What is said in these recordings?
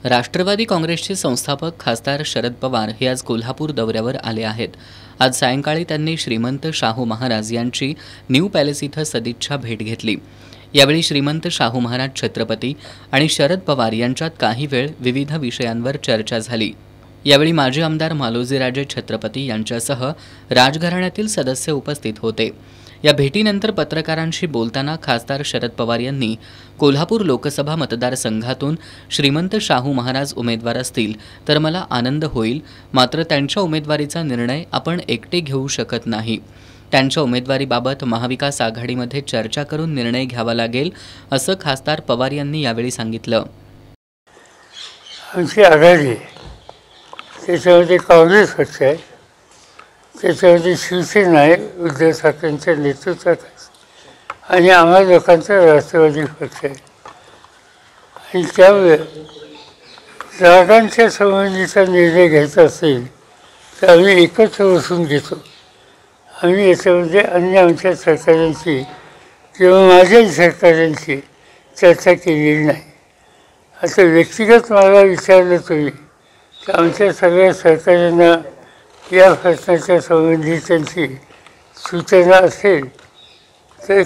राष्ट्रवादी काँग्रेसचे संस्थापक खासदार शरद पवार हे आज कोल्हापूर दौऱ्यावर आले आहेत। आज सायंकाळी त्यांनी श्रीमंत शाहू महाराज यांची न्यू पॅलेस इथं सदिच्छा भेट घेतली। यावेळी श्रीमंत शाहू महाराज छत्रपती आणि शरद पवार यांच्यात काही वेळ विविध विषयांवर चर्चा झाली। यावेळी माजी आमदार मालोजीराजे छत्रपती यांच्यासह राजघराण्यातील सदस्य उपस्थित होते। या भेटीनंतर पत्रकारांशी बोलताना खासदार शरद पवार यांनी कोल्हापूर लोकसभा मतदारसंघातून श्रीमंत शाहू महाराज उमेदवार असतील तर मला आनंद होईल, मात्र त्यांच्या उमेदवारीचा निर्णय आपण एकटे घेऊ शकत नाही। त्यांच्या उमेदवारीबाबत महाविकास आघाडीमध्ये चर्चा करून निर्णय घ्यावा लागेल, असं खासदार पवार यांनी यावेळी सांगितलं। आमची आघाडी त्याच्यामध्ये काँग्रेस पक्ष आहे, त्याच्यामध्ये शिवसेना आहे उद्धव ठाकरेंच्या नेतृत्वात आणि आम्हा लोकांचा राष्ट्रवादी पक्ष आहे। आणि त्यामुळे जागांच्या संबंधीचा निर्णय घ्यायचा असेल तर आम्ही एकत्र बसून घेतो। आम्ही याच्यामध्ये अन्य आमच्या सरकारांची किंवा माझ्याही सरकारांची चर्चा केलेली नाही। आता व्यक्तिगत मला विचारलं तुम्ही तर आमच्या सगळ्या सरकारांना या प्रश्नाच्या संबंधी त्यांची सूचना असेल तर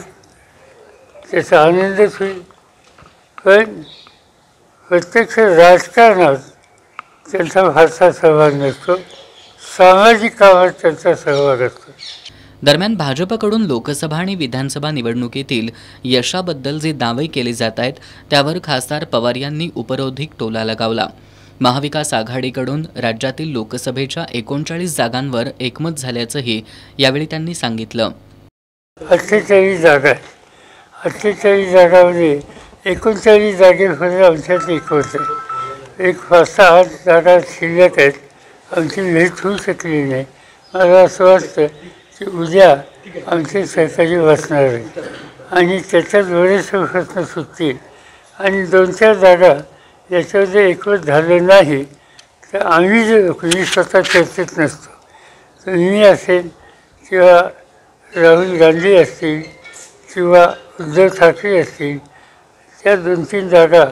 त्याचा आनंदच होईल, पण प्रत्यक्ष राजकारणात त्यांचा फारसा सहभाग नसतो, सामाजिक कामात त्यांचा सहभाग असतो। दरम्यान भाजपकडून लोकसभा आणि विधानसभा निवडणुकीतील यशाबद्दल जे दावे केले जात आहेत त्यावर खासदार पवार यांनी उपरोधिक टोला लगावला। महाविकास आघाडीकडून राज्यातील लोकसभेच्या 39 जागांवर एकमत झाल्याचंही यावेळी त्यांनी सांगितलं। 48 जागा आहेत, 48 जागांमध्ये 39 जागेपर्यंत आमच्यात एकमत आहे। एक 5-6 जागा शिल्लक आहेत, आमची भेट होऊ शकली नाही। मला असं वाटतं की उद्या आमचे सरकारी बसणार आहे आणि त्याच्यात बरेचसे प्रश्न सुटतील आणि 2-4 जागा याच्यामध्ये एकमत झालं नाही तर आम्ही जे मी स्वतः चर्चेत नसतो, तर मी असेल किंवा राहुल गांधी असतील किंवा उद्धव ठाकरे असतील, त्या 2-3 जागा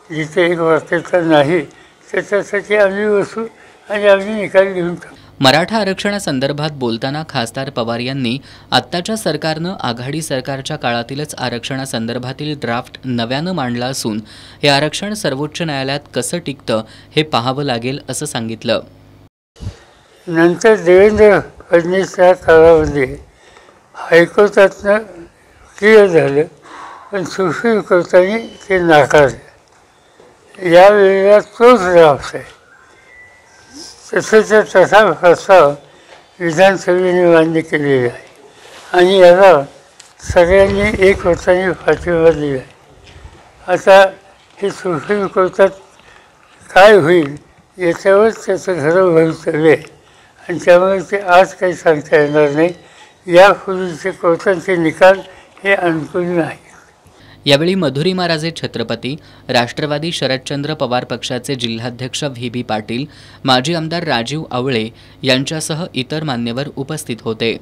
जिथे एक वाक्यता नाही त्याच्यासाठी आम्ही बसू आणि आम्ही निकाल घेऊन टाकू। मराठा आरक्षणासंदर्भात बोलताना खासदार पवार यांनी आत्ताच्या सरकारनं आघाडी सरकारच्या काळातीलच आरक्षणासंदर्भातील ड्राफ्ट नव्यानं मांडला असून हे आरक्षण सर्वोच्च न्यायालयात कसं टिकतं हे पाहावं लागेल असं सांगितलं। नंतर देवेंद्र फडणवीसच्या काळामध्ये हायकोर्टातनं क्लिअर झालं, पण सुप्रीम कोर्टाने ते नाकारलं। यावेळेला तोच ड्राफ्ट आहे, तसंच तसा प्रस्ताव विधानसभेने मान्य केलेला आहे आणि याला सगळ्यांनी एकमताने पाठिंबा दिला आहे। आता हे सुप्रीम कोर्टात काय होईल याच्यावर त्याचं खरं भवितव्य आहे आणि त्यामुळे ते आज काही सांगता येणार नाही। यापूर्वीचे कोर्टाचे निकाल हे अनुकूल नाही। यावेळी मधुरिमा राजे छत्रपती, राष्ट्रवादी शरदचंद्र पवार पक्षाचे जिल्हाध्यक्ष व्ही पाटील, माजी आमदार राजीव आवळे यांच्यासह इतर मान्यवर उपस्थित होते।